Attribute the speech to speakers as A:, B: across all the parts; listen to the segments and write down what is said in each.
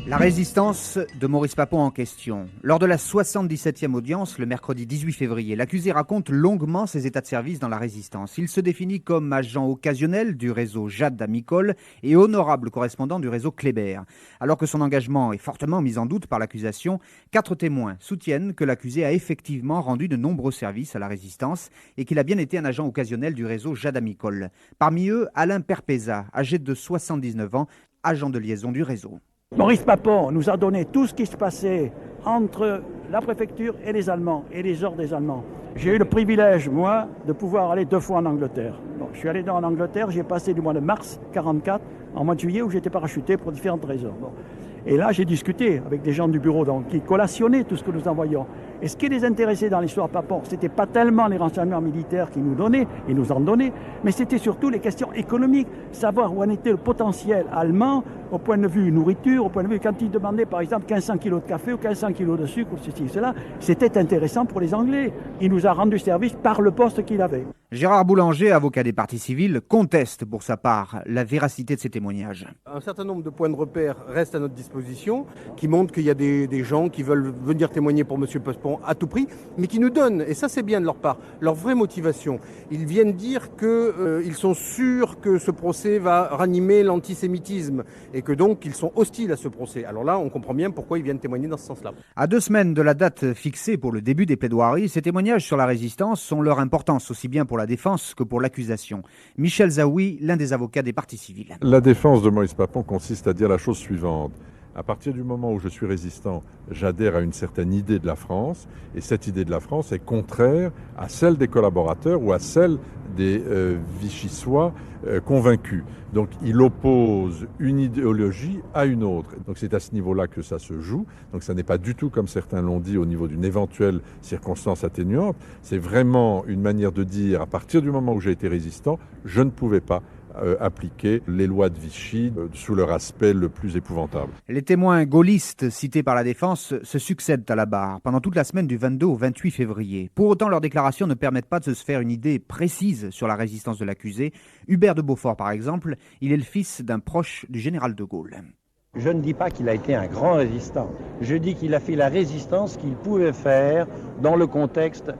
A: La résistance de Maurice Papon en question. Lors de la 77e audience, le mercredi 18 février, l'accusé raconte longuement ses états de service dans la résistance. Il se définit comme agent occasionnel du réseau Jade d'Amicole et honorable correspondant du réseau Kléber. Alors que son engagement est fortement mis en doute par l'accusation, 4 témoins soutiennent que l'accusé a effectivement rendu de nombreux services à la résistance et qu'il a bien été un agent occasionnel du réseau Jade d'Amicole. Parmi eux, Alain Perpeza, âgé de 79 ans, agent de liaison du réseau.
B: Maurice Papon nous a donné tout ce qui se passait entre la préfecture et les Allemands et les ordres des Allemands. J'ai eu le privilège, moi, de pouvoir aller 2 fois en Angleterre. Donc, je suis allé en Angleterre, j'ai passé du mois de mars 1944 en mois de juillet où j'étais parachuté pour différentes raisons. Bon. Et là, j'ai discuté avec des gens du bureau qui collationnaient tout ce que nous envoyions. Et ce qui les intéressait dans l'histoire Papon, ce n'était pas tellement les renseignements militaires qu'ils nous donnaient, ils nous en donnaient, mais c'était surtout les questions économiques, savoir où en était le potentiel allemand au point de vue nourriture, au point de vue quand ils demandaient par exemple 1500 kilos de café ou 1500 kilos de sucre ou ceci ou cela, c'était intéressant pour les Anglais. Il nous a rendu service par le poste qu'il avait.
A: Gérard Boulanger, avocat des parties civiles, conteste pour sa part la véracité de ces témoignages.
C: Un certain nombre de points de repère restent à notre disposition, qui montrent qu'il y a des gens qui veulent venir témoigner pour M. Papon à tout prix, mais qui nous donnent, et ça c'est bien de leur part, leur vraie motivation. Ils viennent dire qu'ils sont sûrs que ce procès va ranimer l'antisémitisme, et que donc ils sont hostiles à ce procès. Alors là, on comprend bien pourquoi ils viennent témoigner dans ce sens-là.
A: À 2 semaines de la date fixée pour le début des plaidoiries, ces témoignages sur la résistance ont leur importance aussi bien pour la défense que pour l'accusation. Michel Zaoui, l'un des avocats des parties civiles.
D: La défense de Maurice Papon consiste à dire la chose suivante. À partir du moment où je suis résistant, j'adhère à une certaine idée de la France, et cette idée de la France est contraire à celle des collaborateurs ou à celle des Vichysois convaincus. Donc il oppose une idéologie à une autre. Donc c'est à ce niveau-là que ça se joue. Donc ça n'est pas du tout, comme certains l'ont dit, au niveau d'une éventuelle circonstance atténuante. C'est vraiment une manière de dire, à partir du moment où j'ai été résistant, je ne pouvais pas appliquer les lois de Vichy sous leur aspect le plus épouvantable.
A: Les témoins gaullistes cités par la défense se succèdent à la barre pendant toute la semaine du 22 au 28 février. Pour autant, leurs déclarations ne permettent pas de se faire une idée précise sur la résistance de l'accusé. Hubert de Beaufort, par exemple, il est le fils d'un proche du général de Gaulle.
E: Je ne dis pas qu'il a été un grand résistant. Je dis qu'il a fait la résistance qu'il pouvait faire dans le contexte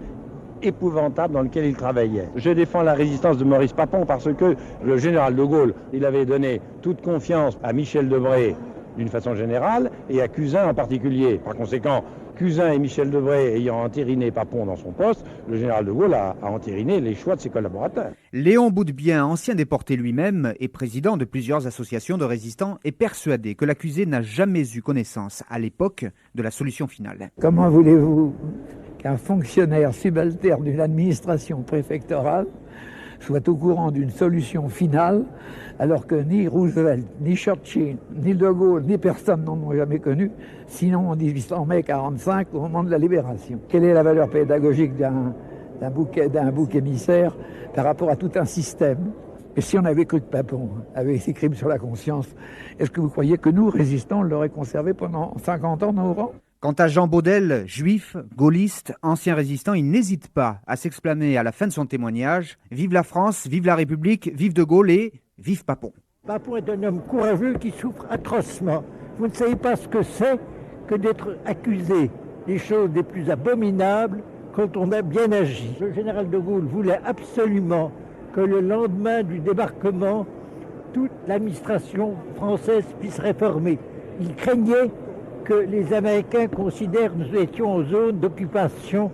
E: épouvantable dans lequel il travaillait. Je défends la résistance de Maurice Papon parce que le général de Gaulle, il avait donné toute confiance à Michel Debré d'une façon générale et à Cuzin en particulier. Par conséquent, Cuzin et Michel Debré ayant entériné Papon dans son poste, le général de Gaulle a entériné les choix de ses collaborateurs.
A: Léon Boudebien, ancien déporté lui-même et président de plusieurs associations de résistants, est persuadé que l'accusé n'a jamais eu connaissance, à l'époque, de la solution finale.
F: Comment voulez-vous qu'un fonctionnaire subalterne d'une administration préfectorale soit au courant d'une solution finale alors que ni Roosevelt, ni Churchill, ni De Gaulle, ni personne n'en ont jamais connu, sinon en 1800 mai 1945 au moment de la Libération. Quelle est la valeur pédagogique d'un bouc émissaire par rapport à tout un système? Et si on avait cru que Papon avait ces crimes sur la conscience, est-ce que vous croyez que nous, résistants, on l'aurait conservé pendant 50 ans dans nos rangs?
A: Quant à Jean Baudel, juif, gaulliste, ancien résistant, il n'hésite pas à s'exclamer à la fin de son témoignage « Vive la France, vive la République, vive De Gaulle et vive Papon ».
G: Papon est un homme courageux qui souffre atrocement. Vous ne savez pas ce que c'est que d'être accusé des choses les plus abominables quand on a bien agi. Le général de Gaulle voulait absolument que le lendemain du débarquement, toute l'administration française puisse réformer. Il craignait que les Américains considèrent que nous étions en zone d'occupation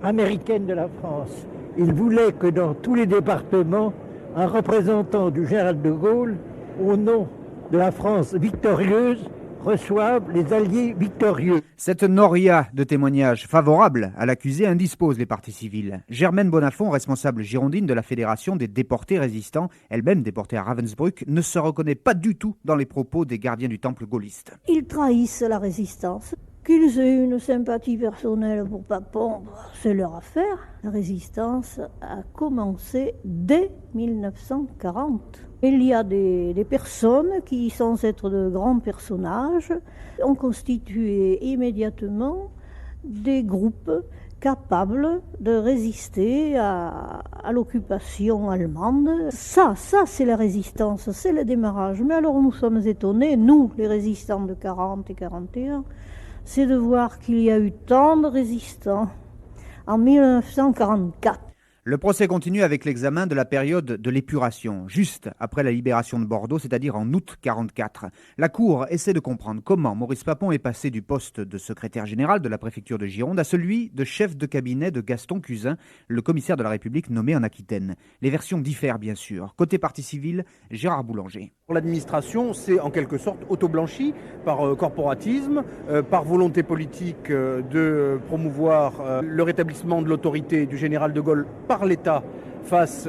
G: américaine de la France. Il voulait que dans tous les départements, un représentant du général de Gaulle, au nom de la France victorieuse, reçoivent les alliés victorieux.
A: Cette noria de témoignages favorables à l'accusé indispose les parties civiles. Germaine Bonafont, responsable girondine de la Fédération des déportés résistants, elle-même déportée à Ravensbrück, ne se reconnaît pas du tout dans les propos des gardiens du temple gaulliste.
H: Ils trahissent la résistance. Qu'ils aient une sympathie personnelle pour Papon, c'est leur affaire. La résistance a commencé dès 1940. Il y a des personnes qui, sans être de grands personnages, ont constitué immédiatement des groupes capable de résister à l'occupation allemande. Ça c'est la résistance, c'est le démarrage. Mais alors nous sommes étonnés, nous, les résistants de 40 et 41, c'est de voir qu'il y a eu tant de résistants en 1944.
A: Le procès continue avec l'examen de la période de l'épuration, juste après la libération de Bordeaux, c'est-à-dire en août 1944. La Cour essaie de comprendre comment Maurice Papon est passé du poste de secrétaire général de la préfecture de Gironde à celui de chef de cabinet de Gaston Cusin, le commissaire de la République nommé en Aquitaine. Les versions diffèrent bien sûr. Côté partie civile, Gérard Boulanger.
C: Pour l'administration, c'est en quelque sorte auto-blanchi par corporatisme, par volonté politique de promouvoir le rétablissement de l'autorité du général de Gaulle par l'État face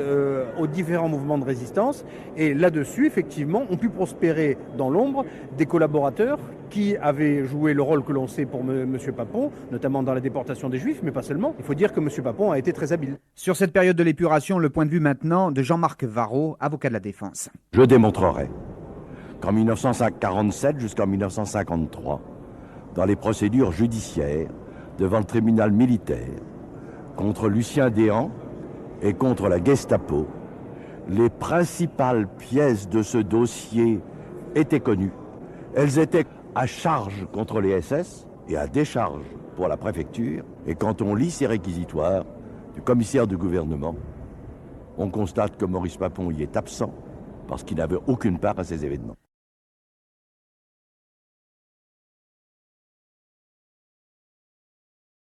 C: aux différents mouvements de résistance. Et là-dessus, effectivement, ont pu prospérer dans l'ombre des collaborateurs qui avaient joué le rôle que l'on sait pour M. Papon, notamment dans la déportation des Juifs, mais pas seulement. Il faut dire que M. Papon a été très habile.
A: Sur cette période de l'épuration, le point de vue maintenant de Jean-Marc Varro, avocat de la défense.
I: Je démontrerai qu'en 1947 jusqu'en 1953, dans les procédures judiciaires devant le tribunal militaire, contre Lucien Déhan et contre la Gestapo, les principales pièces de ce dossier étaient connues. Elles étaient à charge contre les SS et à décharge pour la préfecture. Et quand on lit ces réquisitoires du commissaire du gouvernement, on constate que Maurice Papon y est absent parce qu'il n'avait aucune part à ces événements.